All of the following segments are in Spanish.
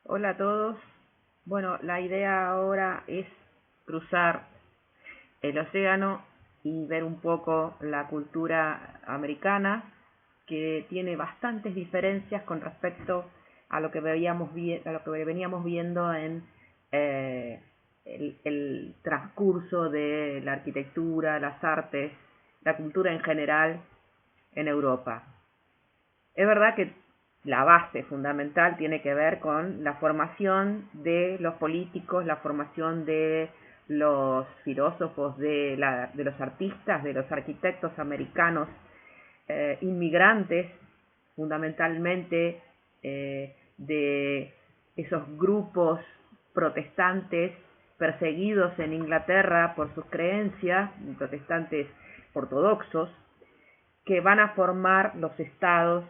Hola a todos. Bueno, la idea ahora es cruzar el océano y ver un poco la cultura americana, que tiene bastantes diferencias con respecto a lo que veníamos viendo en eh, el transcurso de la arquitectura, las artes, la cultura en general en Europa. Es verdad que la base fundamental tiene que ver con la formación de los políticos, la formación de los filósofos, de los artistas, de los arquitectos americanos, inmigrantes, fundamentalmente de esos grupos protestantes perseguidos en Inglaterra por sus creencias, protestantes ortodoxos, que van a formar los estados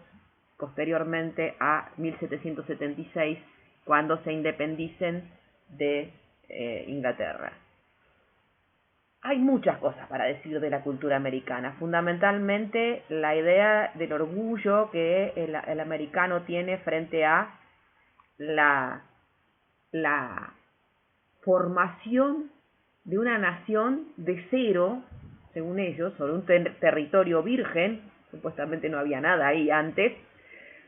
posteriormente a 1776, cuando se independicen de Inglaterra. Hay muchas cosas para decir de la cultura americana, fundamentalmente la idea del orgullo que el americano tiene frente a la, la formación de una nación de cero, según ellos, sobre un territorio virgen. Supuestamente no había nada ahí antes,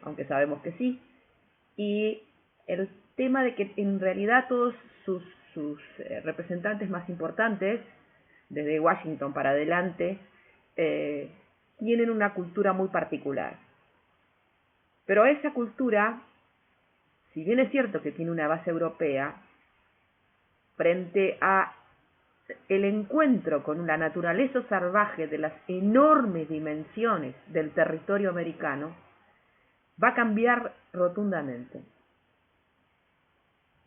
aunque sabemos que sí, y el tema de que en realidad todos sus representantes más importantes, desde Washington para adelante, tienen una cultura muy particular. Pero esa cultura, si bien es cierto que tiene una base europea, frente a el encuentro con la naturaleza salvaje de las enormes dimensiones del territorio americano, va a cambiar rotundamente.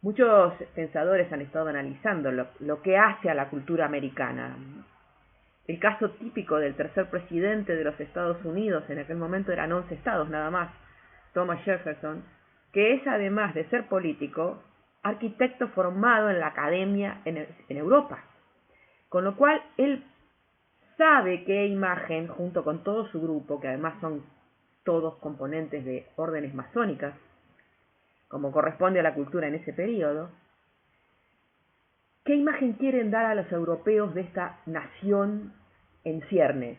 Muchos pensadores han estado analizando lo que hace a la cultura americana. El caso típico del tercer presidente de los Estados Unidos, en aquel momento eran 11 estados nada más, Thomas Jefferson, que es, además de ser político, arquitecto formado en la academia en Europa. Con lo cual él sabe qué imagen, junto con todo su grupo, que además son todos componentes de órdenes masónicas, como corresponde a la cultura en ese periodo, qué imagen quieren dar a los europeos de esta nación en ciernes.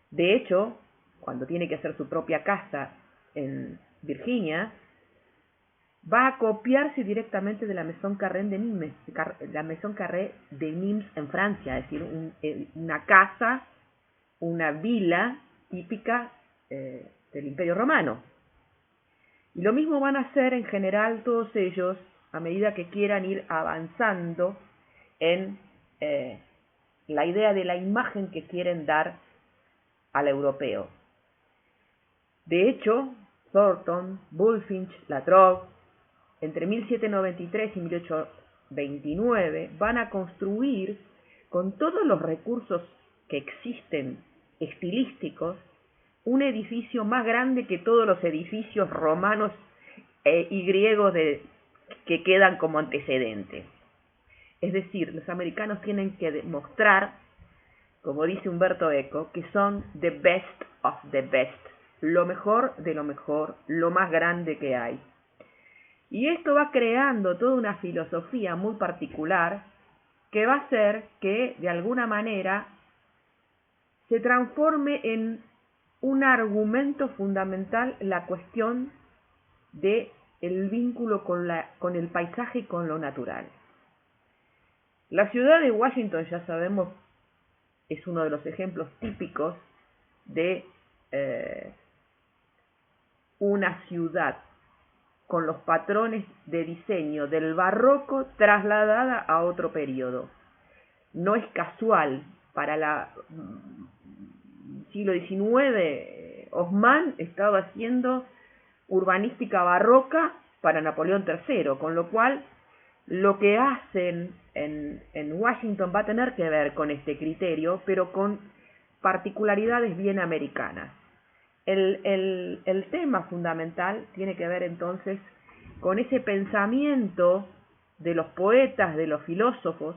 De hecho, cuando tiene que hacer su propia casa en Virginia, va a copiarse directamente de la Maison Carré de Nimes, la Maison Carré de Nimes en Francia, es decir, una casa, una vila típica del Imperio Romano. Y lo mismo van a hacer en general todos ellos a medida que quieran ir avanzando en la idea de la imagen que quieren dar al europeo. De hecho, Thornton, Bulfinch, Latrobe, entre 1793 y 1829 van a construir, con todos los recursos que existen estilísticos, un edificio más grande que todos los edificios romanos y griegos que quedan como antecedentes. Es decir, los americanos tienen que demostrar, como dice Umberto Eco, que son the best of the best, lo mejor de lo mejor, lo más grande que hay. Y esto va creando toda una filosofía muy particular que va a hacer que, de alguna manera, se transforme en un argumento fundamental la cuestión de el vínculo con el paisaje y con lo natural. La ciudad de Washington, ya sabemos, es uno de los ejemplos típicos de una ciudad con los patrones de diseño del barroco trasladada a otro periodo. No es casual, para siglo XIX, Haussmann estaba haciendo urbanística barroca para Napoleón III, con lo cual lo que hacen en Washington va a tener que ver con este criterio, pero con particularidades bien americanas. El tema fundamental tiene que ver entonces con ese pensamiento de los poetas, de los filósofos,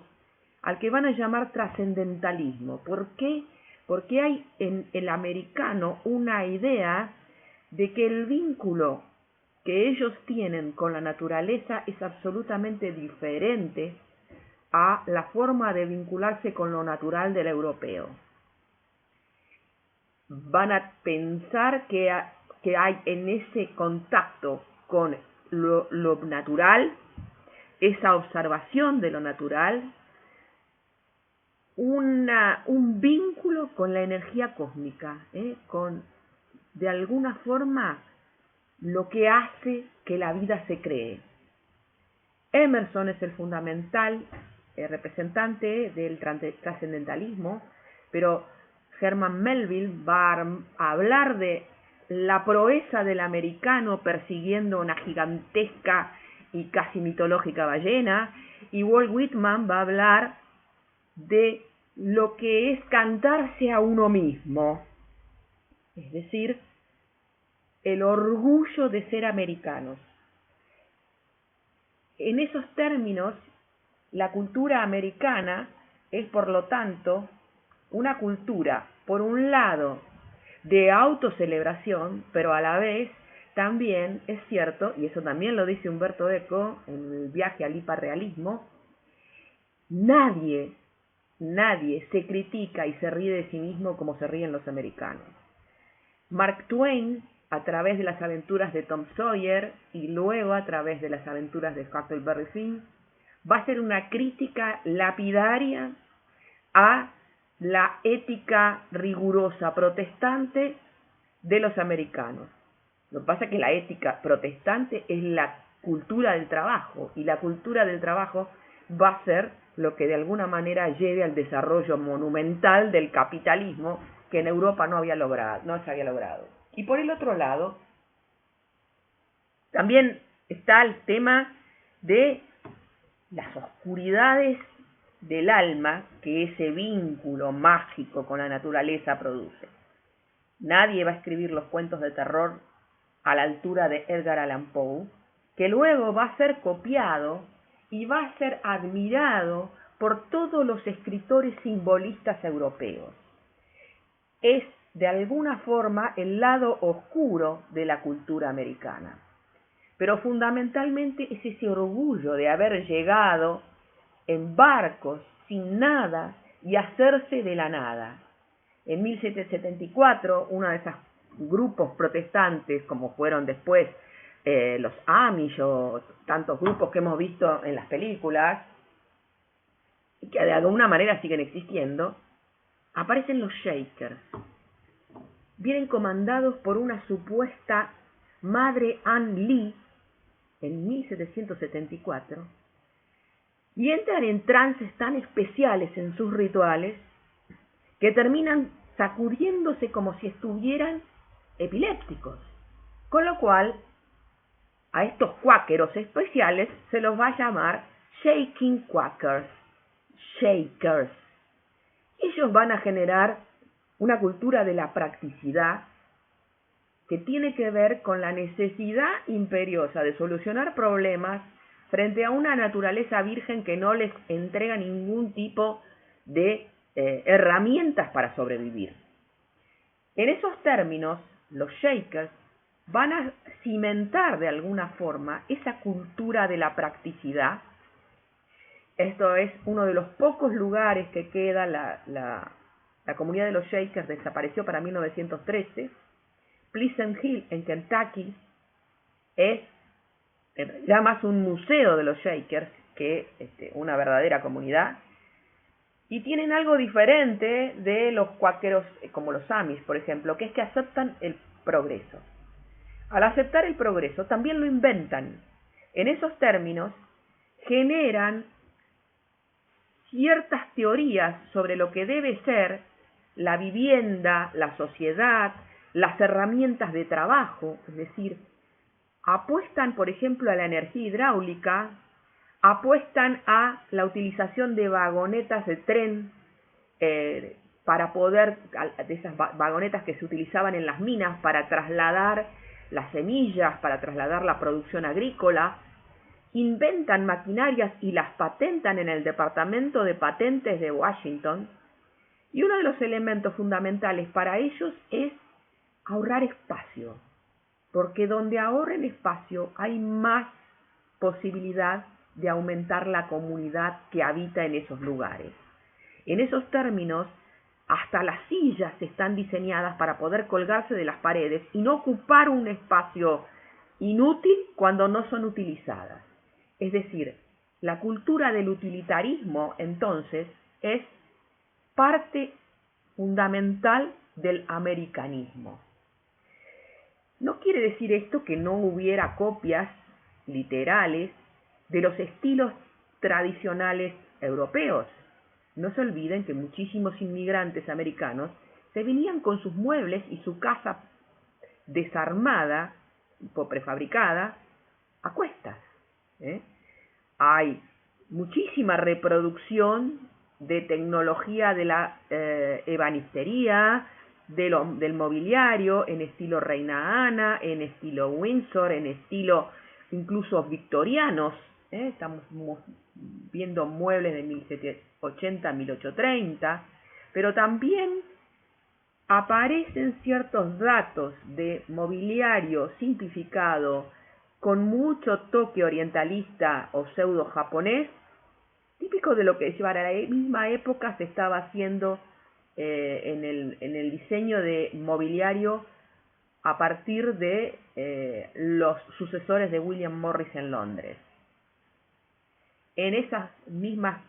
al que van a llamar trascendentalismo. ¿Por qué? Porque hay en el americano una idea de que el vínculo que ellos tienen con la naturaleza es absolutamente diferente a la forma de vincularse con lo natural del europeo. Van a pensar que hay en ese contacto con lo natural, esa observación de lo natural, un vínculo con la energía cósmica, con de alguna forma lo que hace que la vida se cree. Emerson es el fundamental representante del trascendentalismo, pero Herman Melville va a hablar de la proeza del americano persiguiendo una gigantesca y casi mitológica ballena, y Walt Whitman va a hablar de lo que es cantarse a uno mismo, es decir, el orgullo de ser americanos. En esos términos, la cultura americana es, por lo tanto, una cultura, por un lado, de autocelebración, pero a la vez también es cierto, y eso también lo dice Umberto Eco en el viaje al hiperrealismo, nadie se critica y se ríe de sí mismo como se ríen los americanos. Mark Twain, a través de las aventuras de Tom Sawyer y luego a través de las aventuras de Huckleberry Finn, va a hacer una crítica lapidaria a la ética rigurosa protestante de los americanos. Lo que pasa es que la ética protestante es la cultura del trabajo, y la cultura del trabajo va a ser lo que de alguna manera lleve al desarrollo monumental del capitalismo que en Europa no se había logrado. Y por el otro lado, también está el tema de las oscuridades del alma que ese vínculo mágico con la naturaleza produce. Nadie va a escribir los cuentos de terror a la altura de Edgar Allan Poe, que luego va a ser copiado y va a ser admirado por todos los escritores simbolistas europeos. Es, de alguna forma, el lado oscuro de la cultura americana. Pero fundamentalmente es ese orgullo de haber llegado en barcos sin nada y hacerse de la nada. En 1774, uno de esos grupos protestantes, como fueron después los Amish o tantos grupos que hemos visto en las películas, y que de alguna manera siguen existiendo, aparecen los Shakers. Vienen comandados por una supuesta madre Anne Lee en 1774 y entran en trances tan especiales en sus rituales que terminan sacudiéndose como si estuvieran epilépticos, con lo cual a estos cuáqueros especiales se los va a llamar Shaking Quakers, Shakers. Ellos van a generar una cultura de la practicidad que tiene que ver con la necesidad imperiosa de solucionar problemas frente a una naturaleza virgen que no les entrega ningún tipo de herramientas para sobrevivir. En esos términos, los Shakers van a cimentar de alguna forma esa cultura de la practicidad. Esto es uno de los pocos lugares que queda. La comunidad de los Shakers desapareció para 1913. Pleasant Hill, en Kentucky, es ya más un museo de los Shakers que una verdadera comunidad. Y tienen algo diferente de los cuáqueros como los Amish, por ejemplo, que es que aceptan el progreso. Al aceptar el progreso, también lo inventan. En esos términos, generan ciertas teorías sobre lo que debe ser la vivienda, la sociedad, las herramientas de trabajo, es decir, apuestan, por ejemplo, a la energía hidráulica, apuestan a la utilización de vagonetas de tren para poder, de esas vagonetas que se utilizaban en las minas para trasladar las semillas, para trasladar la producción agrícola, inventan maquinarias y las patentan en el Departamento de Patentes de Washington, y uno de los elementos fundamentales para ellos es ahorrar espacio. porque donde ahorren espacio hay más posibilidad de aumentar la comunidad que habita en esos lugares. En esos términos, hasta las sillas están diseñadas para poder colgarse de las paredes y no ocupar un espacio inútil cuando no son utilizadas. Es decir, la cultura del utilitarismo, entonces, es parte fundamental del americanismo. No quiere decir esto que no hubiera copias literales de los estilos tradicionales europeos. No se olviden que muchísimos inmigrantes americanos se venían con sus muebles y su casa desarmada o prefabricada a cuestas. Hay muchísima reproducción de tecnología de la ebanistería, del mobiliario en estilo Reina Ana, en estilo Windsor, en estilo incluso victorianos. Estamos viendo muebles de 1780, 1830, pero también aparecen ciertos datos de mobiliario simplificado con mucho toque orientalista o pseudo japonés, típico de lo que para la misma época se estaba haciendo en el diseño de mobiliario a partir de los sucesores de William Morris en Londres. En esas mismas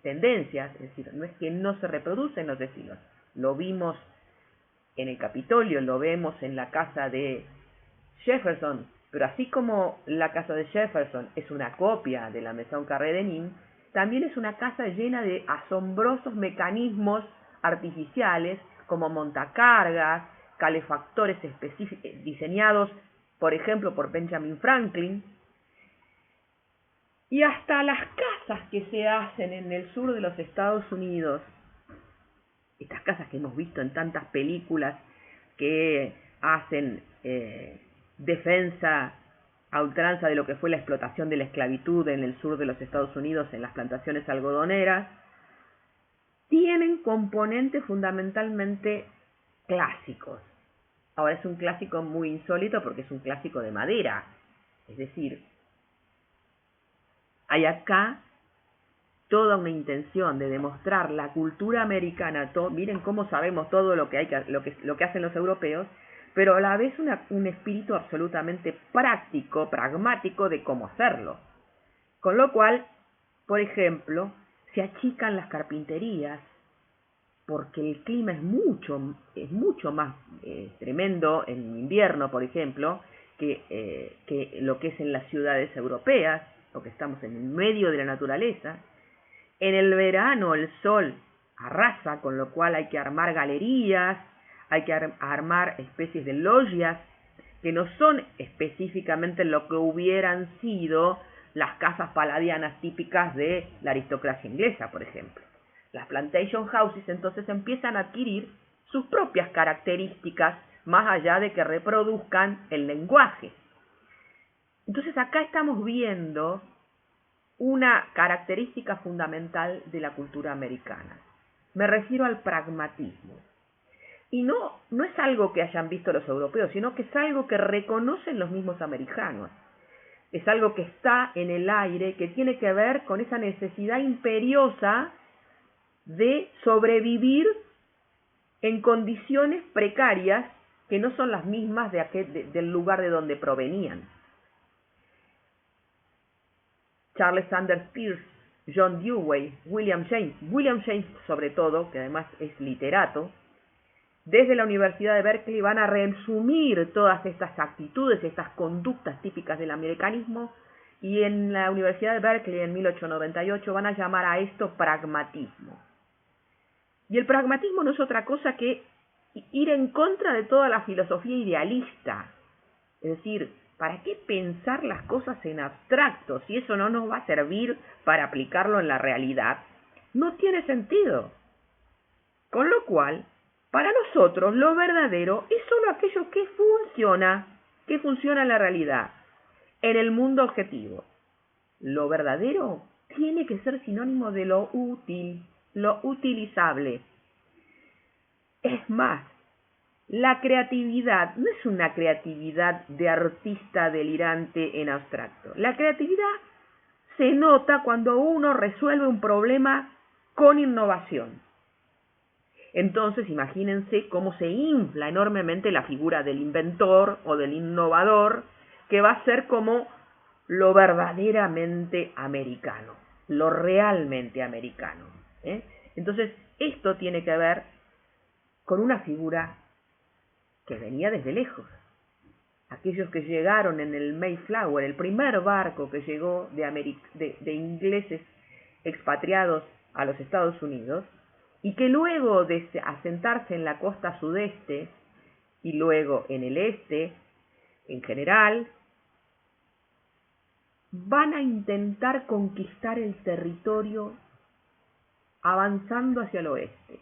tendencias, es decir, no es que no se reproducen los estilos, lo vimos en el Capitolio, lo vemos en la casa de Jefferson, pero así como la casa de Jefferson es una copia de la Maison Carré de Nîmes, también es una casa llena de asombrosos mecanismos artificiales como montacargas, calefactores diseñados, por ejemplo, por Benjamin Franklin, y hasta las casas que se hacen en el sur de los Estados Unidos, estas casas que hemos visto en tantas películas que hacen defensa a ultranza de lo que fue la explotación de la esclavitud en el sur de los Estados Unidos, en las plantaciones algodoneras, tienen componentes fundamentalmente clásicos. Ahora es un clásico muy insólito porque es un clásico de madera, es decir, hay acá toda una intención de demostrar la cultura americana. Miren cómo sabemos todo lo que hacen los europeos, pero a la vez un espíritu absolutamente práctico, pragmático de cómo hacerlo. Con lo cual, por ejemplo, se achican las carpinterías porque el clima es mucho más tremendo en invierno, por ejemplo, que lo que es en las ciudades europeas, porque estamos en el medio de la naturaleza. En el verano el sol arrasa, con lo cual hay que armar galerías, hay que armar especies de logias que no son específicamente lo que hubieran sido las casas paladianas típicas de la aristocracia inglesa, por ejemplo. Las plantation houses entonces empiezan a adquirir sus propias características más allá de que reproduzcan el lenguaje. Entonces acá estamos viendo una característica fundamental de la cultura americana. Me refiero al pragmatismo. Y no es algo que hayan visto los europeos, sino que es algo que reconocen los mismos americanos. Es algo que está en el aire, que tiene que ver con esa necesidad imperiosa de sobrevivir en condiciones precarias que no son las mismas del lugar de donde provenían. Charles Sanders Peirce, John Dewey, William James sobre todo, que además es literato, desde la Universidad de Berkeley van a resumir todas estas actitudes, estas conductas típicas del americanismo, y en la Universidad de Berkeley en 1898 van a llamar a esto pragmatismo. Y el pragmatismo no es otra cosa que ir en contra de toda la filosofía idealista. Es decir, ¿para qué pensar las cosas en abstracto si eso no nos va a servir para aplicarlo en la realidad? No tiene sentido. Con lo cual, para nosotros lo verdadero es solo aquello que funciona en la realidad, en el mundo objetivo. Lo verdadero tiene que ser sinónimo de lo útil, lo utilizable. Es más, la creatividad no es una creatividad de artista delirante en abstracto. La creatividad se nota cuando uno resuelve un problema con innovación. Entonces, imagínense cómo se infla enormemente la figura del inventor o del innovador, que va a ser como lo verdaderamente americano, lo realmente americano. Entonces, esto tiene que ver con una figura que venía desde lejos. Aquellos que llegaron en el Mayflower, el primer barco que llegó de ingleses expatriados a los Estados Unidos, y que luego de asentarse en la costa sudeste y luego en el este, en general, van a intentar conquistar el territorio avanzando hacia el oeste.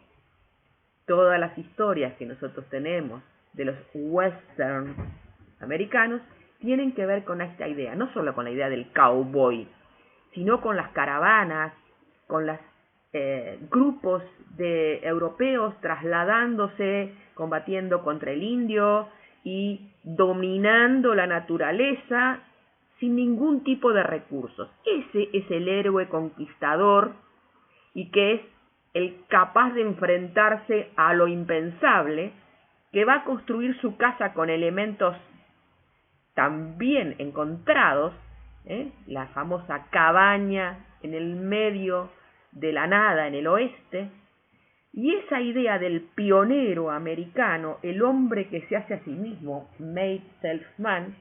Todas las historias que nosotros tenemos de los western americanos tienen que ver con esta idea, no solo con la idea del cowboy, sino con las caravanas, con los grupos de europeos trasladándose, combatiendo contra el indio y dominando la naturaleza sin ningún tipo de recursos. Ese es el héroe conquistador y que es el capaz de enfrentarse a lo impensable, que va a construir su casa con elementos también encontrados, la famosa cabaña en el medio de la nada en el oeste, y esa idea del pionero americano, el hombre que se hace a sí mismo, made self man,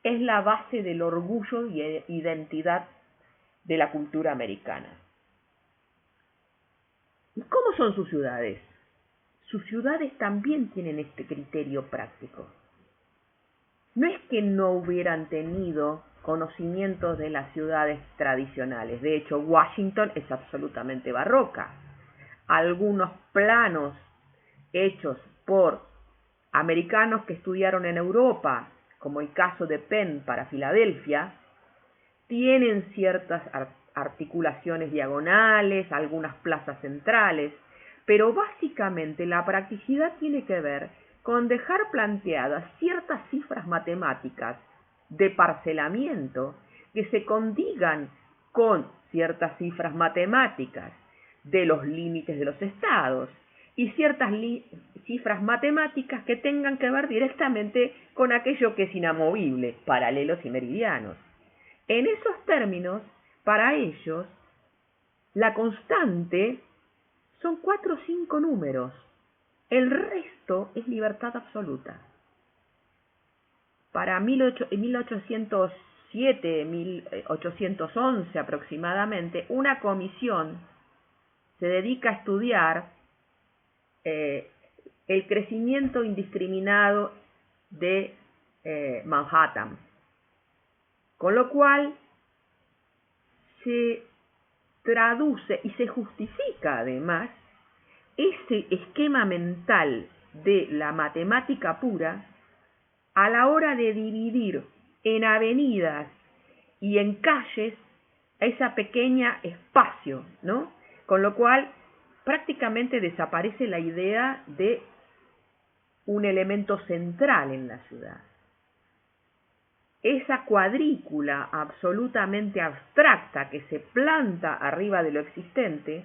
es la base del orgullo y identidad de la cultura americana. ¿Y cómo son sus ciudades? Sus ciudades también tienen este criterio práctico. No es que no hubieran tenido conocimientos de las ciudades tradicionales. De hecho, Washington es absolutamente barroca. Algunos planos hechos por americanos que estudiaron en Europa, como el caso de Penn para Filadelfia, tienen ciertas articulaciones diagonales, algunas plazas centrales, pero básicamente la practicidad tiene que ver con dejar planteadas ciertas cifras matemáticas de parcelamiento que se condigan con ciertas cifras matemáticas de los límites de los estados y ciertas cifras matemáticas que tengan que ver directamente con aquello que es inamovible, paralelos y meridianos. En esos términos, para ellos, la constante son 4 o 5 números. El resto es libertad absoluta. Para 1807, 1811 aproximadamente, una comisión se dedica a estudiar el crecimiento indiscriminado de Manhattan. Con lo cual se traduce y se justifica además ese esquema mental de la matemática pura a la hora de dividir en avenidas y en calles ese pequeño espacio, ¿no? Con lo cual prácticamente desaparece la idea de un elemento central en la ciudad. Esa cuadrícula absolutamente abstracta que se planta arriba de lo existente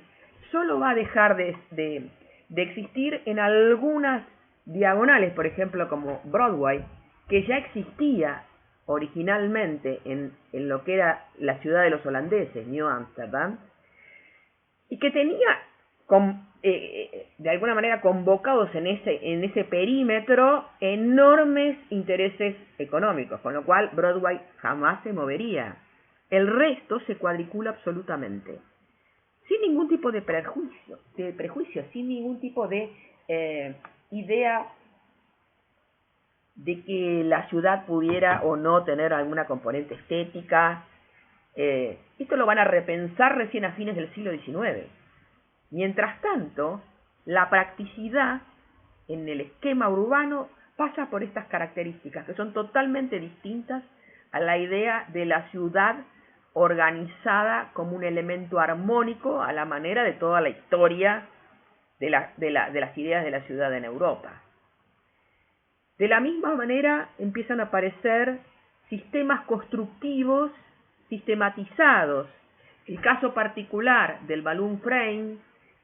solo va a dejar de existir en algunas diagonales, por ejemplo como Broadway, que ya existía originalmente en lo que era la ciudad de los holandeses, New Amsterdam, y que tenía de alguna manera convocados en ese perímetro enormes intereses económicos, con lo cual Broadway jamás se movería. El resto se cuadricula absolutamente, sin ningún tipo de prejuicio, sin ningún tipo de idea de que la ciudad pudiera o no tener alguna componente estética. Esto lo van a repensar recién a fines del siglo XIX. Mientras tanto, la practicidad en el esquema urbano pasa por estas características, que son totalmente distintas a la idea de la ciudad organizada como un elemento armónico a la manera de toda la historia de las ideas de la ciudad en Europa. De la misma manera empiezan a aparecer sistemas constructivos sistematizados. El caso particular del balloon frame,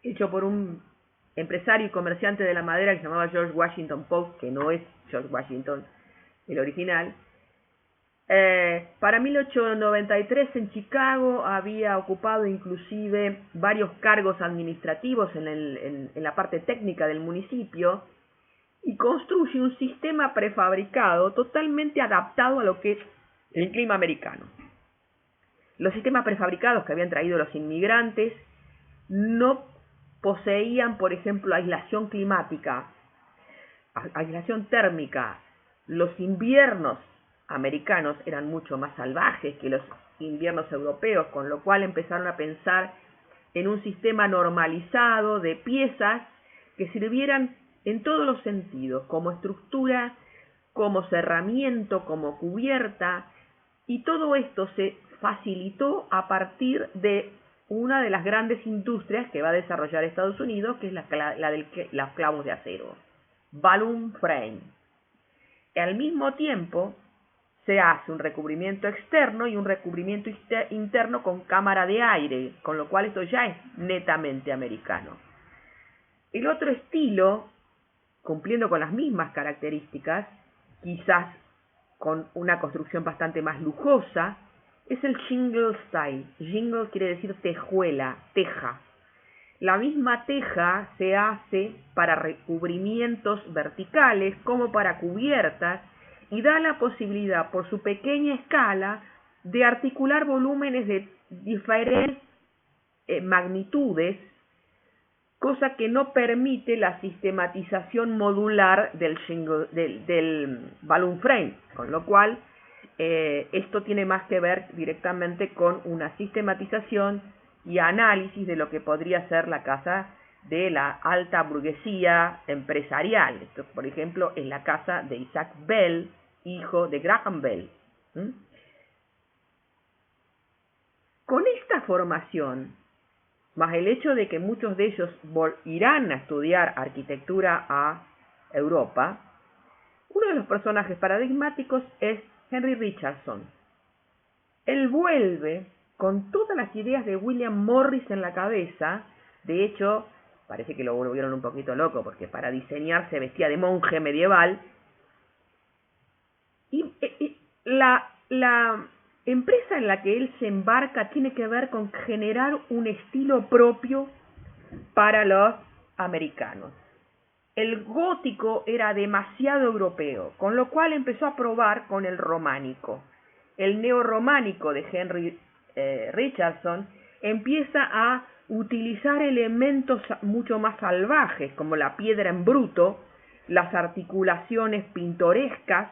hecho por un empresario y comerciante de la madera que se llamaba George Washington Post, que no es George Washington el original. Para 1893 en Chicago había ocupado inclusive varios cargos administrativos en la parte técnica del municipio y construye un sistema prefabricado totalmente adaptado a lo que es el clima americano. Los sistemas prefabricados que habían traído los inmigrantes no poseían, por ejemplo, aislación climática, aislación térmica. Los inviernos americanos eran mucho más salvajes que los inviernos europeos, con lo cual empezaron a pensar en un sistema normalizado de piezas que sirvieran en todos los sentidos, como estructura, como cerramiento, como cubierta, y todo esto se facilitó a partir de una de las grandes industrias que va a desarrollar Estados Unidos, que es la de los clavos de acero, balloon frame. Al mismo tiempo se hace un recubrimiento externo y un recubrimiento interno con cámara de aire, con lo cual esto ya es netamente americano. El otro estilo, cumpliendo con las mismas características, quizás con una construcción bastante más lujosa, es el shingle style. Shingle quiere decir tejuela, teja. La misma teja se hace para recubrimientos verticales como para cubiertas y da la posibilidad, por su pequeña escala, de articular volúmenes de diferentes magnitudes, cosa que no permite la sistematización modular del balloon frame, con lo cual esto tiene más que ver directamente con una sistematización y análisis de lo que podría ser la casa de la alta burguesía empresarial. Esto, por ejemplo, es la casa de Isaac Bell, hijo de Graham Bell. Con esta formación, más el hecho de que muchos de ellos irán a estudiar arquitectura a Europa, uno de los personajes paradigmáticos es Henry Richardson. Él vuelve con todas las ideas de William Morris en la cabeza. De hecho, parece que lo volvieron un poquito loco, porque para diseñar se vestía de monje medieval. Y la empresa en la que él se embarca tiene que ver con generar un estilo propio para los americanos. El gótico era demasiado europeo, con lo cual empezó a probar con el románico. El neorrománico de Henry Richardson empieza a utilizar elementos mucho más salvajes, como la piedra en bruto, las articulaciones pintorescas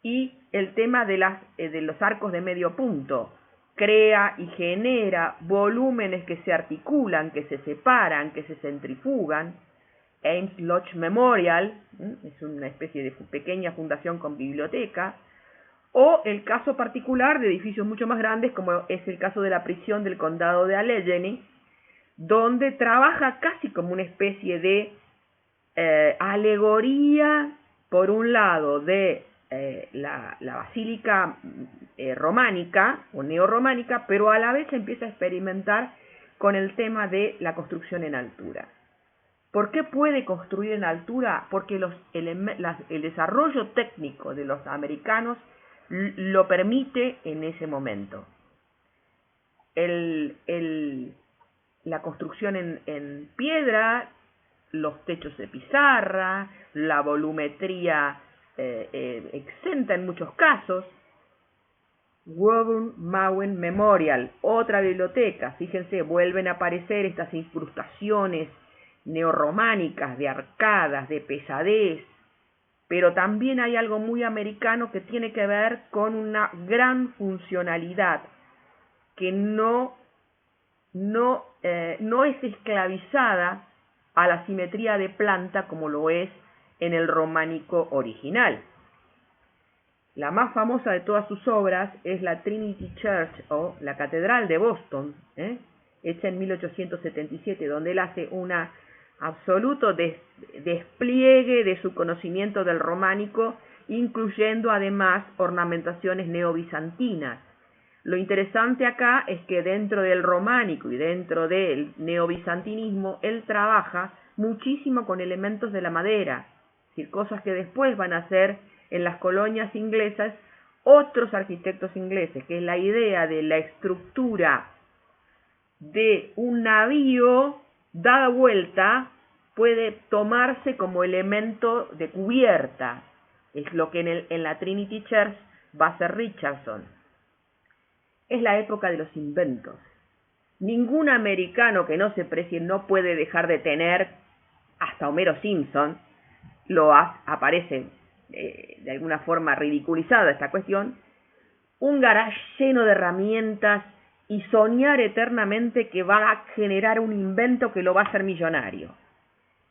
y el tema de los arcos de medio punto. Crea y genera volúmenes que se articulan, que se separan, que se centrifugan. Ames Lodge Memorial, es una especie de pequeña fundación con biblioteca, o el caso particular de edificios mucho más grandes, como es el caso de la prisión del condado de Allegheny, donde trabaja casi como una especie de alegoría, por un lado, de la basílica románica o neorrománica, pero a la vez empieza a experimentar con el tema de la construcción en altura. ¿Por qué puede construir en altura? Porque el desarrollo técnico de los americanos lo permite en ese momento. La construcción en piedra, los techos de pizarra, la volumetría exenta en muchos casos. Woburn Mowen Memorial, otra biblioteca. Fíjense, vuelven a aparecer estas incrustaciones neorrománicas, de arcadas, de pesadez, pero también hay algo muy americano que tiene que ver con una gran funcionalidad que no es esclavizada a la simetría de planta como lo es en el románico original. La más famosa de todas sus obras es la Trinity Church o la Catedral de Boston, hecha en 1877, donde él hace una absoluto despliegue de su conocimiento del románico, incluyendo además ornamentaciones neobizantinas. Lo interesante acá es que dentro del románico y dentro del neobizantinismo, él trabaja muchísimo con elementos de la madera, es decir, cosas que después van a ser en las colonias inglesas otros arquitectos ingleses, que es la idea de la estructura de un navío dada vuelta puede tomarse como elemento de cubierta. Es lo que en la Trinity Church va a hacer Richardson. Es la época de los inventos. Ningún americano que no se precie no puede dejar de tener, hasta Homero Simpson aparece de alguna forma ridiculizada esta cuestión, un garage lleno de herramientas y soñar eternamente que va a generar un invento que lo va a hacer millonario.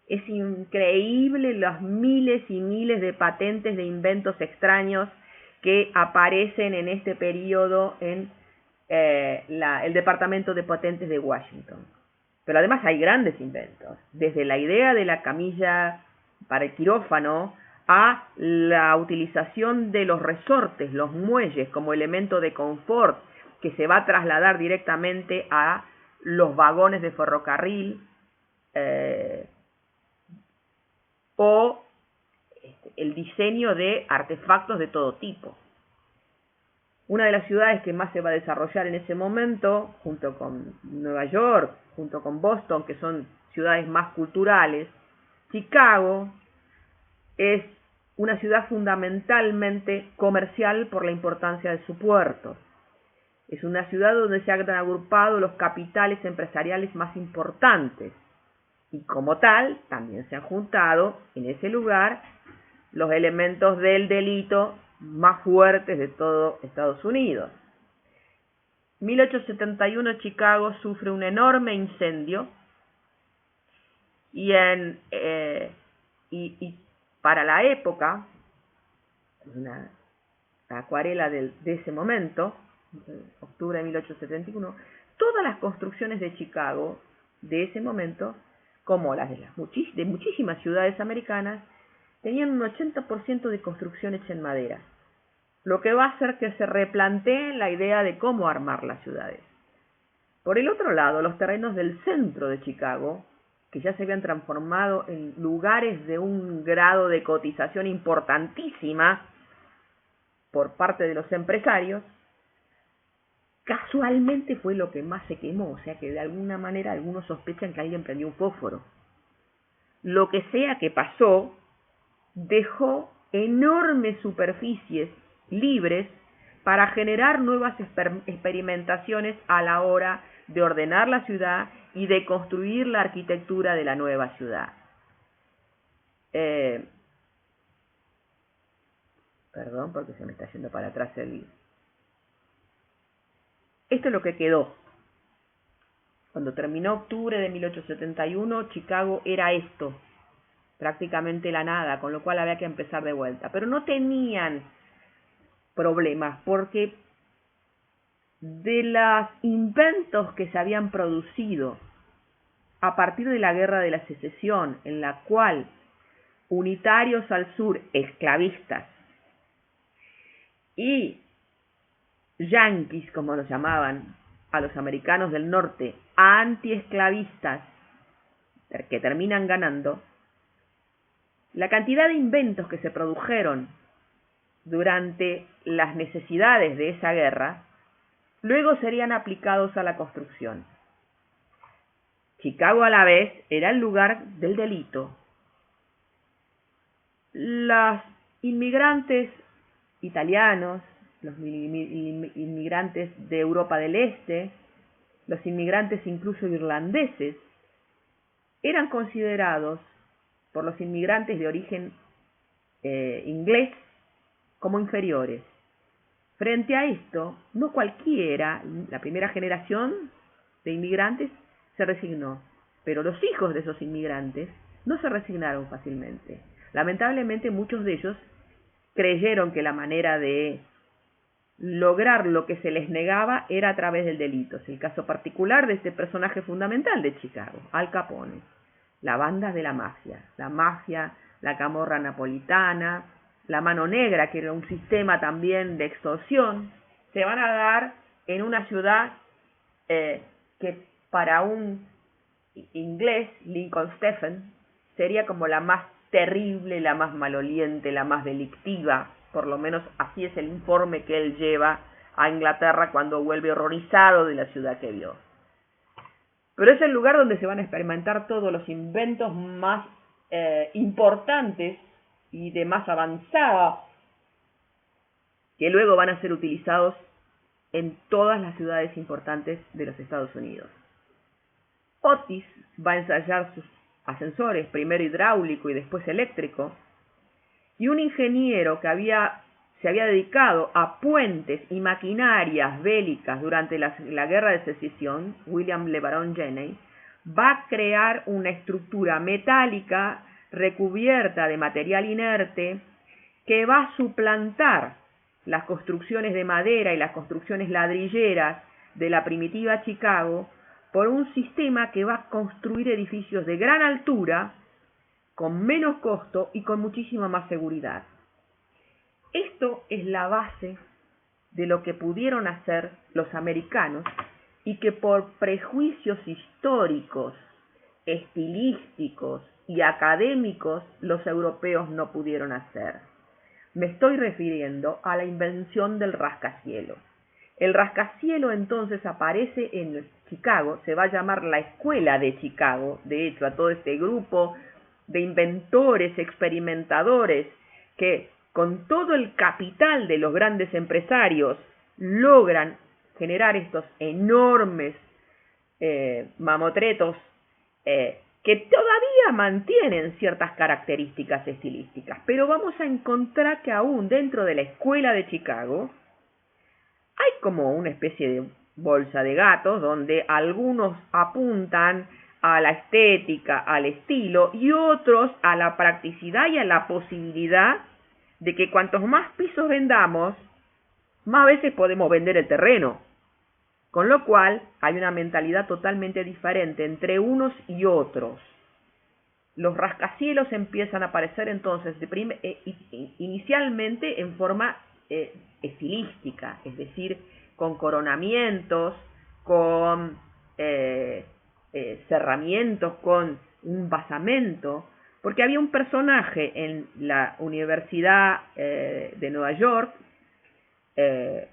Es increíble los miles y miles de patentes de inventos extraños que aparecen en este periodo en el Departamento de Patentes de Washington. Pero además hay grandes inventos, desde la idea de la camilla para el quirófano a la utilización de los resortes, los muelles como elemento de confort que se va a trasladar directamente a los vagones de ferrocarril, o el diseño de artefactos de todo tipo. Una de las ciudades que más se va a desarrollar en ese momento, junto con Nueva York, junto con Boston, que son ciudades más culturales, Chicago es una ciudad fundamentalmente comercial por la importancia de su puerto. Es una ciudad donde se han agrupado los capitales empresariales más importantes y como tal también se han juntado en ese lugar los elementos del delito más fuertes de todo Estados Unidos. 1871 Chicago sufre un enorme incendio y para la época, una acuarela de ese momento, octubre de 1871, todas las construcciones de Chicago de ese momento, como las de muchísimas ciudades americanas, tenían un 80% de construcción hecha en madera, lo que va a hacer que se replanteen la idea de cómo armar las ciudades. Por el otro lado, los terrenos del centro de Chicago, que ya se habían transformado en lugares de un grado de cotización importantísima por parte de los empresarios, casualmente fue lo que más se quemó, o sea que de alguna manera algunos sospechan que alguien prendió un fósforo. Lo que sea que pasó, dejó enormes superficies libres para generar nuevas experimentaciones a la hora de ordenar la ciudad y de construir la arquitectura de la nueva ciudad. Perdón, porque se me está yendo para atrás el... Esto es lo que quedó. Cuando terminó octubre de 1871, Chicago era esto, prácticamente la nada, con lo cual había que empezar de vuelta. Pero no tenían problemas, porque de los inventos que se habían producido a partir de la Guerra de la Secesión, en la cual unitarios al sur, esclavistas, y yanquis, como los llamaban a los americanos del norte, antiesclavistas, que terminan ganando, la cantidad de inventos que se produjeron durante las necesidades de esa guerra, luego serían aplicados a la construcción. Chicago a la vez era el lugar del delito. Los inmigrantes italianos, los inmigrantes de Europa del Este, los inmigrantes incluso irlandeses, eran considerados por los inmigrantes de origen inglés como inferiores. Frente a esto, no cualquiera, la primera generación de inmigrantes se resignó, pero los hijos de esos inmigrantes no se resignaron fácilmente. Lamentablemente muchos de ellos creyeron que la manera de lograr lo que se les negaba era a través del delito. Es el caso particular de este personaje fundamental de Chicago, Al Capone. la banda de la mafia, la camorra napolitana, la mano negra, que era un sistema también de extorsión, se van a dar en una ciudad que para un inglés, Lincoln Stephen, sería como la más terrible, la más maloliente, la más delictiva, por lo menos así es el informe que él lleva a Inglaterra cuando vuelve horrorizado de la ciudad que vio. Pero es el lugar donde se van a experimentar todos los inventos más importantes y de más avanzada, que luego van a ser utilizados en todas las ciudades importantes de los Estados Unidos. Otis va a ensayar sus ascensores, primero hidráulico y después eléctrico, y un ingeniero que se había dedicado a puentes y maquinarias bélicas durante la Guerra de Secesión, William LeBaron Jenney, va a crear una estructura metálica recubierta de material inerte que va a suplantar las construcciones de madera y las construcciones ladrilleras de la primitiva Chicago por un sistema que va a construir edificios de gran altura, con menos costo y con muchísima más seguridad. Esto es la base de lo que pudieron hacer los americanos y que por prejuicios históricos, estilísticos y académicos los europeos no pudieron hacer. Me estoy refiriendo a la invención del rascacielos. El rascacielos entonces aparece en Chicago, se va a llamar la Escuela de Chicago, de hecho, a todo este grupo de inventores, experimentadores, que con todo el capital de los grandes empresarios logran generar estos enormes mamotretos que todavía mantienen ciertas características estilísticas, pero vamos a encontrar que aún dentro de la Escuela de Chicago hay como una especie de bolsa de gatos donde algunos apuntan a la estética, al estilo, y otros a la practicidad y a la posibilidad de que cuantos más pisos vendamos, más veces podemos vender el terreno. Con lo cual hay una mentalidad totalmente diferente entre unos y otros. Los rascacielos empiezan a aparecer entonces inicialmente en forma estilística, es decir, con coronamientos, con cerramientos, con un basamento, porque había un personaje en la Universidad de Nueva York,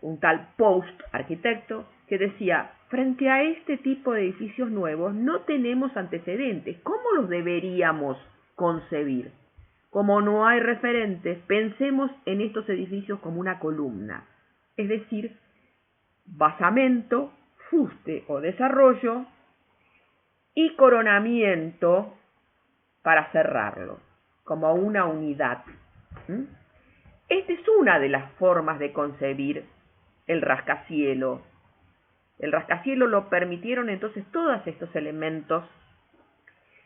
un tal Post, arquitecto, que decía: frente a este tipo de edificios nuevos no tenemos antecedentes, ¿cómo los deberíamos concebir? Como no hay referentes, pensemos en estos edificios como una columna, es decir, basamento, fuste o desarrollo y coronamiento para cerrarlo, como una unidad. Esta es una de las formas de concebir el rascacielos. El rascacielos lo permitieron entonces todos estos elementos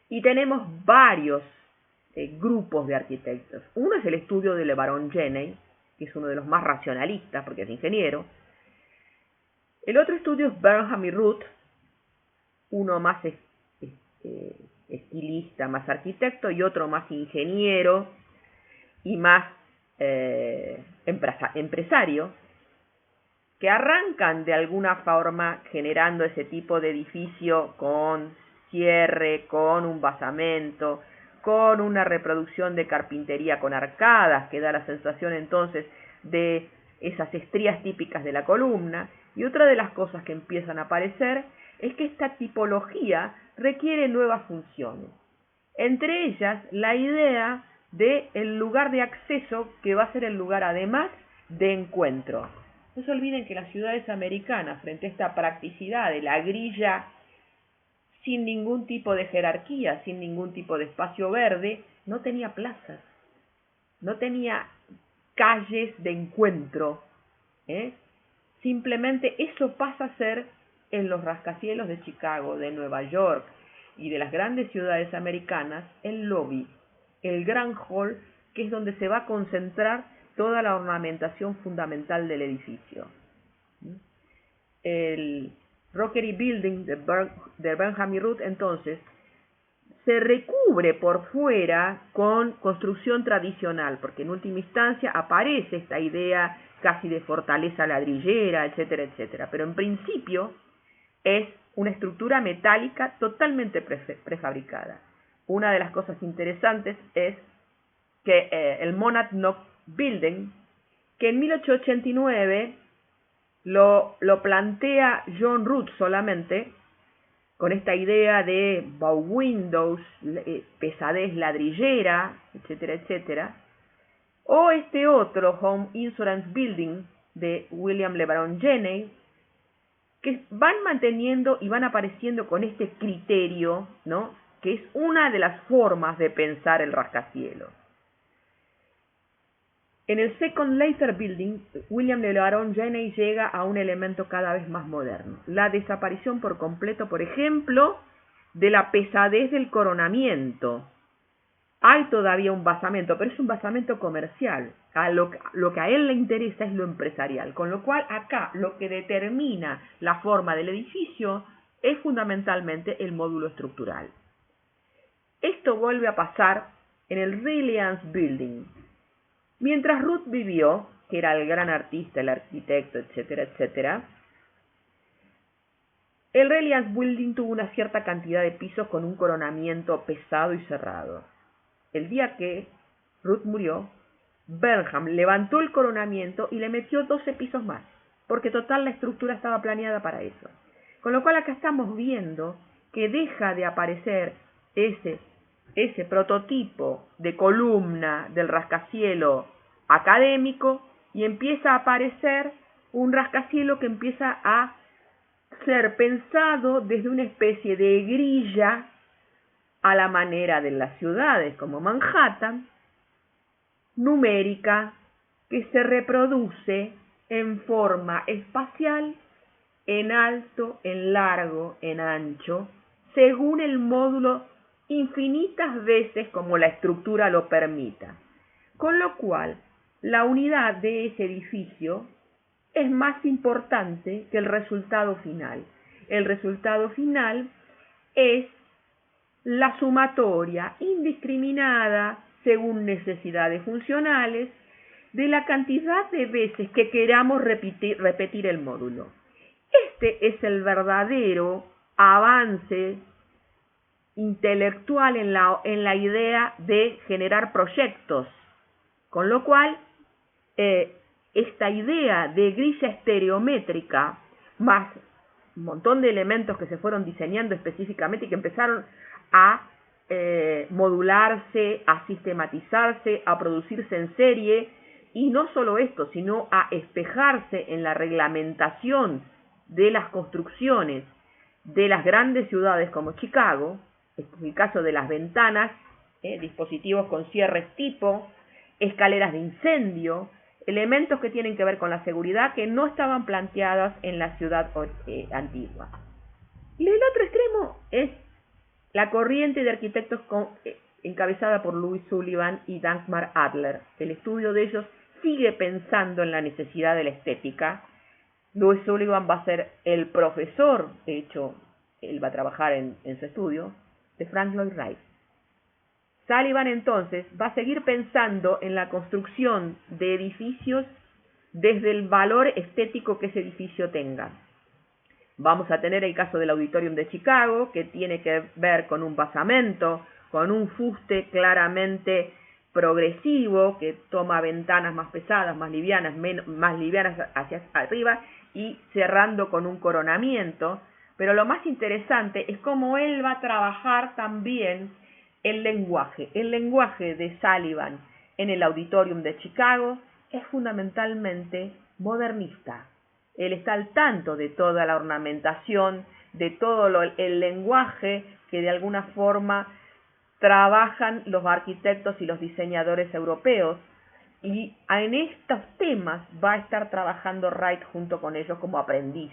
y tenemos varios grupos de arquitectos. Uno es el estudio de LeBaron Jenney, que es uno de los más racionalistas porque es ingeniero. El otro estudio es Burnham y Root, uno más estilista, más arquitecto, y otro más ingeniero y más empresario, que arrancan de alguna forma generando ese tipo de edificio con cierre, con un basamento, con una reproducción de carpintería con arcadas, que da la sensación entonces de esas estrías típicas de la columna. Y otra de las cosas que empiezan a aparecer es que esta tipología requiere nuevas funciones. Entre ellas, la idea del lugar de acceso, que va a ser el lugar además de encuentro. No se olviden que las ciudades americanas, frente a esta practicidad de la grilla sin ningún tipo de jerarquía, sin ningún tipo de espacio verde, no tenía plazas, no tenía calles de encuentro. Simplemente eso pasa a ser en los rascacielos de Chicago, de Nueva York y de las grandes ciudades americanas, el lobby, el gran hall, que es donde se va a concentrar toda la ornamentación fundamental del edificio. El Rockery Building de Burnham y Root, entonces, se recubre por fuera con construcción tradicional, porque en última instancia aparece esta idea casi de fortaleza ladrillera, etcétera, etcétera. Pero en principio es una estructura metálica totalmente prefabricada. Una de las cosas interesantes es que el Monadnock Building, que en 1889 lo plantea John Root solamente, con esta idea de bow windows, pesadez ladrillera, etcétera, etcétera, o este otro Home Insurance Building de William LeBaron Jenney, que van manteniendo y van apareciendo con este criterio, ¿no?, que es una de las formas de pensar el rascacielos. En el Second Laser Building, William LeBaron Jenney llega a un elemento cada vez más moderno: la desaparición por completo, por ejemplo, de la pesadez del coronamiento. Hay todavía un basamento, pero es un basamento comercial. Lo que a él le interesa es lo empresarial, con lo cual acá lo que determina la forma del edificio es fundamentalmente el módulo estructural. Esto vuelve a pasar en el Reliance Building. Mientras Root vivió, que era el gran artista, el arquitecto, etcétera, etcétera, el Reliance Building tuvo una cierta cantidad de pisos con un coronamiento pesado y cerrado. El día que Root murió, Burnham levantó el coronamiento y le metió 12 pisos más, porque total la estructura estaba planeada para eso. Con lo cual acá estamos viendo que deja de aparecer ese prototipo de columna del rascacielos académico y empieza a aparecer un rascacielos que empieza a ser pensado desde una especie de grilla a la manera de las ciudades como Manhattan, numérica, que se reproduce en forma espacial, en alto, en largo, en ancho, según el módulo, infinitas veces como la estructura lo permita. Con lo cual, la unidad de ese edificio es más importante que el resultado final. El resultado final es la sumatoria indiscriminada, según necesidades funcionales, de la cantidad de veces que queramos repetir el módulo. Este es el verdadero avance intelectual en la idea de generar proyectos, con lo cual esta idea de grilla estereométrica más un montón de elementos que se fueron diseñando específicamente y que empezaron a modularse, a sistematizarse, a producirse en serie, y no solo esto, sino a espejarse en la reglamentación de las construcciones de las grandes ciudades como Chicago. Este es el caso de las ventanas, dispositivos con cierres tipo, escaleras de incendio, elementos que tienen que ver con la seguridad que no estaban planteadas en la ciudad antigua. Y el otro extremo es la corriente de arquitectos encabezada por Louis Sullivan y Dagmar Adler. El estudio de ellos sigue pensando en la necesidad de la estética. Louis Sullivan va a ser el profesor, de hecho, él va a trabajar en su estudio, de Frank Lloyd Wright. Sullivan entonces va a seguir pensando en la construcción de edificios desde el valor estético que ese edificio tenga. Vamos a tener el caso del Auditorium de Chicago, que tiene que ver con un basamento, con un fuste claramente progresivo, que toma ventanas más pesadas, más livianas hacia arriba, y cerrando con un coronamiento. Pero lo más interesante es cómo él va a trabajar también el lenguaje. El lenguaje de Sullivan en el Auditorium de Chicago es fundamentalmente modernista. Él está al tanto de toda la ornamentación, de todo el lenguaje que de alguna forma trabajan los arquitectos y los diseñadores europeos, y en estos temas va a estar trabajando Wright junto con ellos como aprendiz.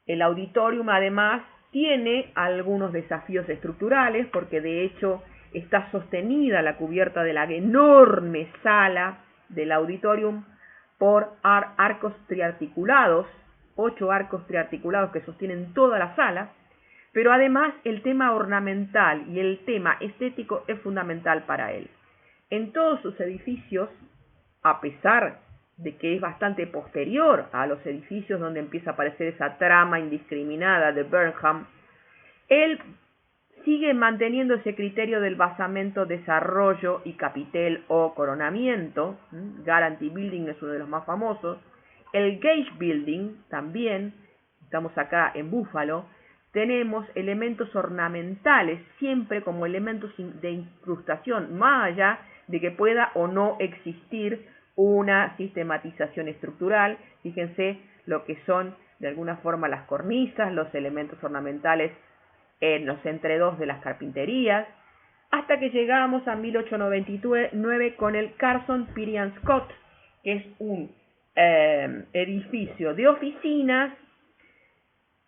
El auditorium además tiene algunos desafíos estructurales, porque de hecho está sostenida la cubierta de la enorme sala del auditorium por arcos triarticulados, 8 arcos triarticulados que sostienen toda la sala, pero además el tema ornamental y el tema estético es fundamental para él. En todos sus edificios, a pesar de que es bastante posterior a los edificios donde empieza a aparecer esa trama indiscriminada de Burnham, él sigue manteniendo ese criterio del basamento, desarrollo y capitel o coronamiento. Guarantee Building es uno de los más famosos. El Gage Building también, estamos acá en Buffalo, tenemos elementos ornamentales, siempre como elementos de incrustación, más allá de que pueda o no existir una sistematización estructural. Fíjense lo que son de alguna forma las cornisas, los elementos ornamentales en los entredos de las carpinterías, hasta que llegamos a 1899 con el Carson Pirie & Scott, que es un edificio de oficinas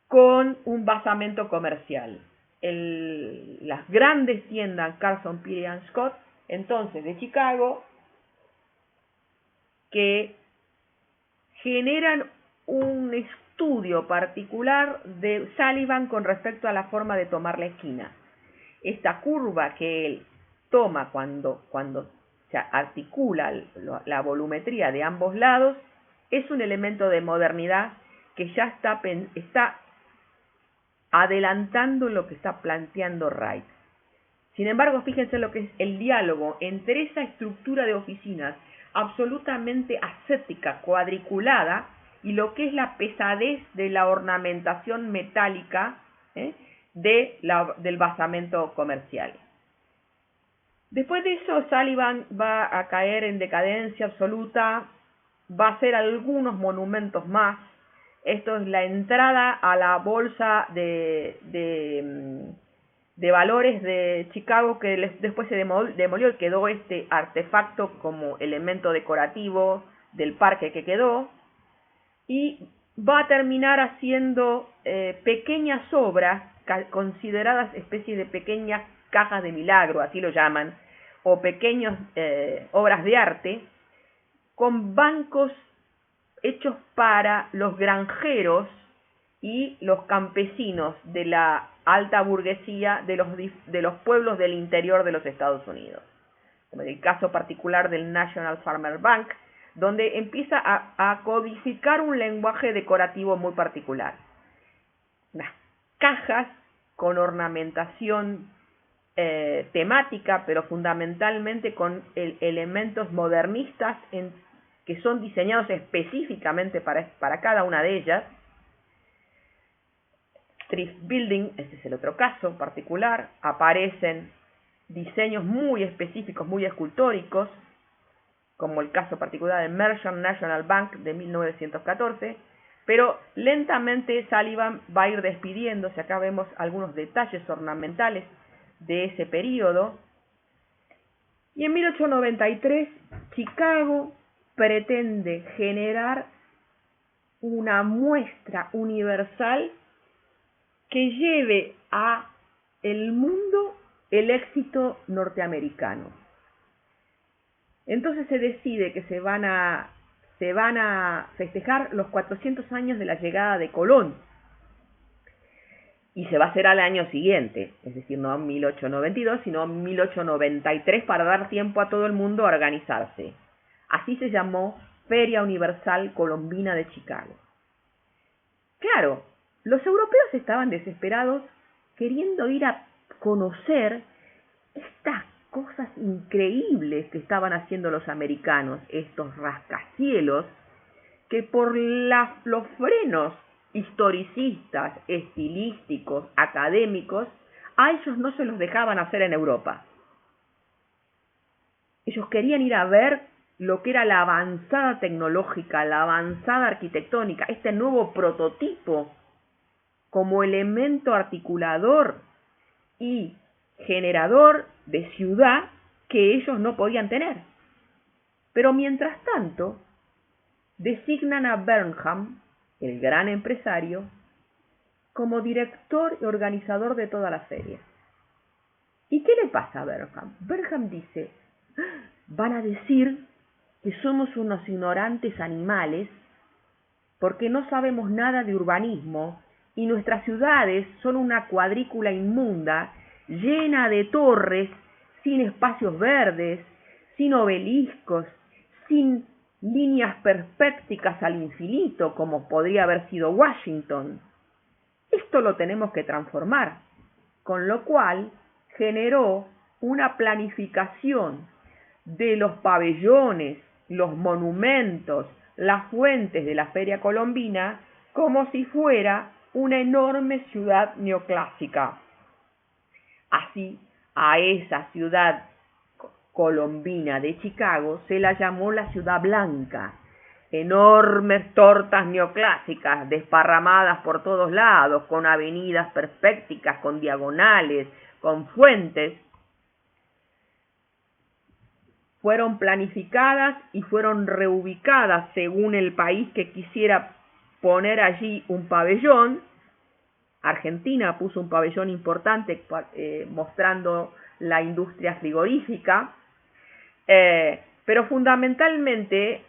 con un basamento comercial. Las grandes tiendas Carson Pirie & Scott, entonces de Chicago, que generan un estudio particular de Sullivan con respecto a la forma de tomar la esquina. Esta curva que él toma cuando se articula la volumetría de ambos lados es un elemento de modernidad que ya está adelantando lo que está planteando Wright. Sin embargo, fíjense lo que es el diálogo entre esa estructura de oficinas absolutamente ascética, cuadriculada, y lo que es la pesadez de la ornamentación metálica del basamento comercial. Después de eso, Sullivan va a caer en decadencia absoluta, va a hacer algunos monumentos más. Esto es la entrada a la bolsa de valores de Chicago, que después se demolió y quedó este artefacto como elemento decorativo del parque que quedó, y va a terminar haciendo pequeñas obras consideradas especies de pequeñas cajas de milagro, así lo llaman, o pequeñas obras de arte, con bancos hechos para los granjeros y los campesinos de la alta burguesía de los pueblos del interior de los Estados Unidos. Como en el caso particular del National Farmer Bank, donde empieza a codificar un lenguaje decorativo muy particular. Las cajas con ornamentación temática, pero fundamentalmente con elementos modernistas que son diseñados específicamente para cada una de ellas. Thrift Building, este es el otro caso particular, aparecen diseños muy específicos, muy escultóricos, como el caso particular de Merchant National Bank de 1914, pero lentamente Sullivan va a ir despidiéndose. Acá vemos algunos detalles ornamentales de ese periodo. Y en 1893, Chicago pretende generar una muestra universal que lleve a el mundo el éxito norteamericano. Entonces se decide que se van a festejar los 400 años de la llegada de Colón, y se va a hacer al año siguiente, es decir, no en 1892, sino en 1893, para dar tiempo a todo el mundo a organizarse. Así se llamó Feria Universal Colombina de Chicago. Claro, los europeos estaban desesperados queriendo ir a conocer estas cosas increíbles que estaban haciendo los americanos, estos rascacielos, que por los frenos historicistas, estilísticos, académicos, a ellos no se los dejaban hacer en Europa. Ellos querían ir a ver lo que era la avanzada tecnológica, la avanzada arquitectónica, este nuevo prototipo como elemento articulador y generador de ciudad que ellos no podían tener. Pero mientras tanto, designan a Burnham, el gran empresario, como director y organizador de toda la feria. ¿Y qué le pasa a Burnham? Burnham dice: van a decir que somos unos ignorantes animales porque no sabemos nada de urbanismo y nuestras ciudades son una cuadrícula inmunda, llena de torres, sin espacios verdes, sin obeliscos, sin líneas perspectivas al infinito, como podría haber sido Washington. Esto lo tenemos que transformar, con lo cual generó una planificación de los pabellones, los monumentos, las fuentes de la Feria Colombina, como si fuera una enorme ciudad neoclásica. Así, a esa ciudad colombina de Chicago se la llamó la Ciudad Blanca. Enormes tortas neoclásicas desparramadas por todos lados, con avenidas perspectivas, con diagonales, con fuentes, fueron planificadas y fueron reubicadas según el país que quisiera poner allí un pabellón. Argentina puso un pabellón importante mostrando la industria frigorífica, pero fundamentalmente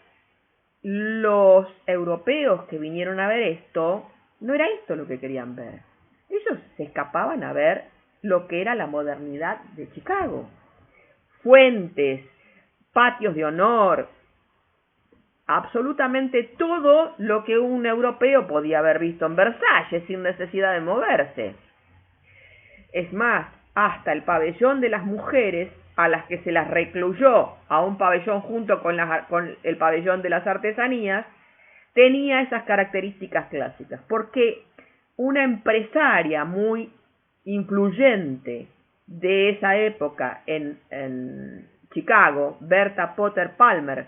los europeos que vinieron a ver esto, no era esto lo que querían ver. Ellos se escapaban a ver lo que era la modernidad de Chicago. Fuentes, patios de honor, absolutamente todo lo que un europeo podía haber visto en Versalles sin necesidad de moverse. Es más, hasta el pabellón de las mujeres, a las que se las recluyó a un pabellón junto con el pabellón de las artesanías, tenía esas características clásicas, porque una empresaria muy influyente de esa época en Chicago, Bertha Potter Palmer,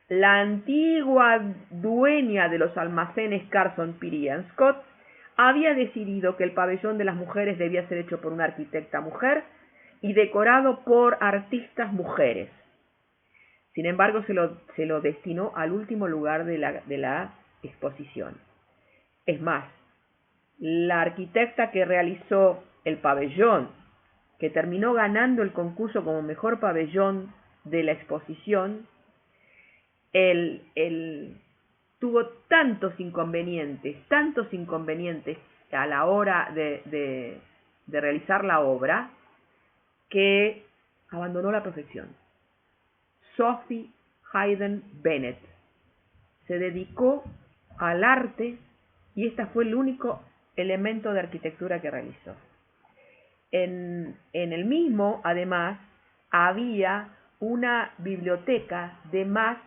la antigua dueña de los almacenes Carson, Pirie & Scott, había decidido que el pabellón de las mujeres debía ser hecho por una arquitecta mujer y decorado por artistas mujeres. Sin embargo, se lo destinó al último lugar de la exposición. Es más, la arquitecta que realizó el pabellón, que terminó ganando el concurso como mejor pabellón de la exposición, tuvo tantos inconvenientes a la hora de realizar la obra, que abandonó la profesión. Sophie Hayden Bennett se dedicó al arte y este fue el único elemento de arquitectura que realizó. En el mismo, además, había una biblioteca de más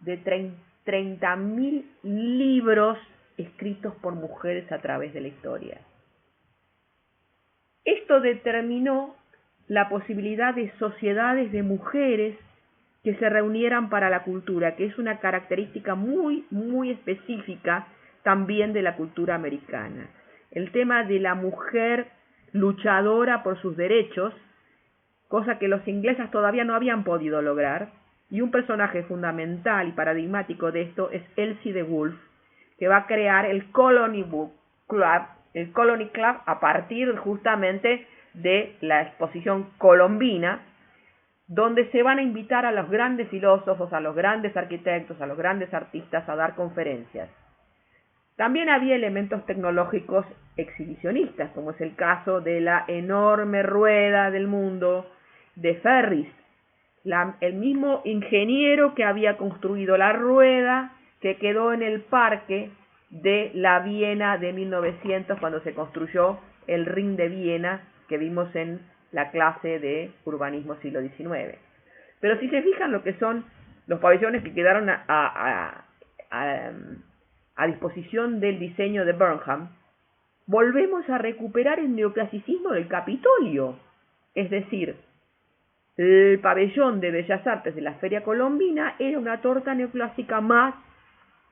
de 30.000 libros escritos por mujeres a través de la historia. Esto determinó la posibilidad de sociedades de mujeres que se reunieran para la cultura, que es una característica muy, muy específica también de la cultura americana. El tema de la mujer luchadora por sus derechos, cosa que los ingleses todavía no habían podido lograr, y un personaje fundamental y paradigmático de esto es Elsie de Wolfe, que va a crear el Colony Book Club, el Colony Club a partir justamente de la exposición colombina, donde se van a invitar a los grandes filósofos, a los grandes arquitectos, a los grandes artistas a dar conferencias. También había elementos tecnológicos exhibicionistas, como es el caso de la enorme rueda del mundo de Ferris. El mismo ingeniero que había construido la rueda que quedó en el parque de la Viena de 1900, cuando se construyó el Ring de Viena, que vimos en la clase de urbanismo siglo XIX. Pero si se fijan lo que son los pabellones que quedaron a disposición del diseño de Burnham, volvemos a recuperar el neoclasicismo del Capitolio. Es decir, el pabellón de Bellas Artes de la Feria Colombina era una torta neoclásica más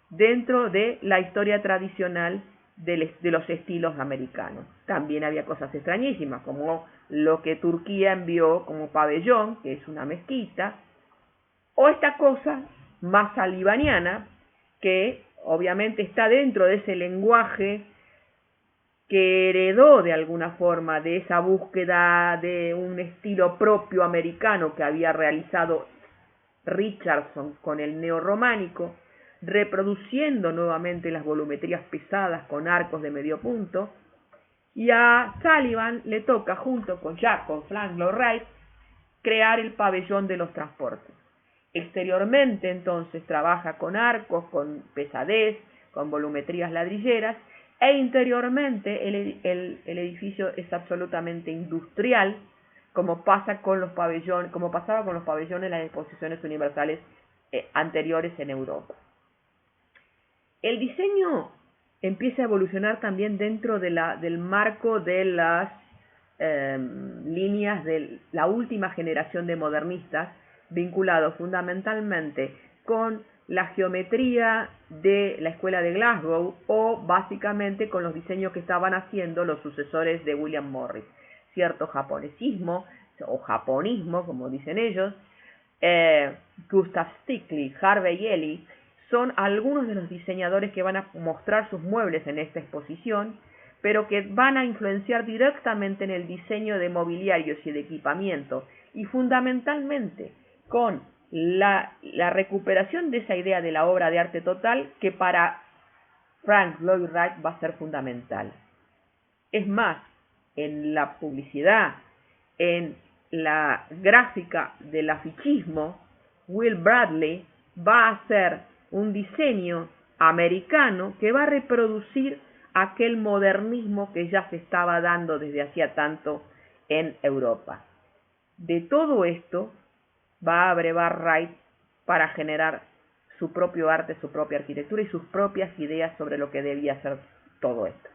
dentro de la historia tradicional de los estilos americanos. También había cosas extrañísimas, como lo que Turquía envió como pabellón, que es una mezquita, o esta cosa más talibaniana, que obviamente está dentro de ese lenguaje que heredó de alguna forma de esa búsqueda de un estilo propio americano que había realizado Richardson con el neorrománico, reproduciendo nuevamente las volumetrías pesadas con arcos de medio punto, y a Sullivan le toca, junto con Frank Lloyd Wright, crear el pabellón de los transportes. Exteriormente, entonces, trabaja con arcos, con pesadez, con volumetrías ladrilleras, e interiormente el edificio es absolutamente industrial, como pasaba con los pabellones en las exposiciones universales anteriores en Europa. El diseño empieza a evolucionar también dentro del marco de las líneas de la última generación de modernistas, vinculado fundamentalmente con la geometría de la escuela de Glasgow, o básicamente con los diseños que estaban haciendo los sucesores de William Morris. Cierto japonesismo o japonismo, como dicen ellos. Gustav Stickley, Harvey Ellie son algunos de los diseñadores que van a mostrar sus muebles en esta exposición, pero que van a influenciar directamente en el diseño de mobiliarios y de equipamiento, y fundamentalmente con la recuperación de esa idea de la obra de arte total, que para Frank Lloyd Wright va a ser fundamental. Es más, en la publicidad, en la gráfica del afichismo, Will Bradley va a hacer un diseño americano que va a reproducir aquel modernismo que ya se estaba dando desde hacía tanto en Europa. De todo esto va a brevar Wright para generar su propio arte, su propia arquitectura y sus propias ideas sobre lo que debía ser todo esto.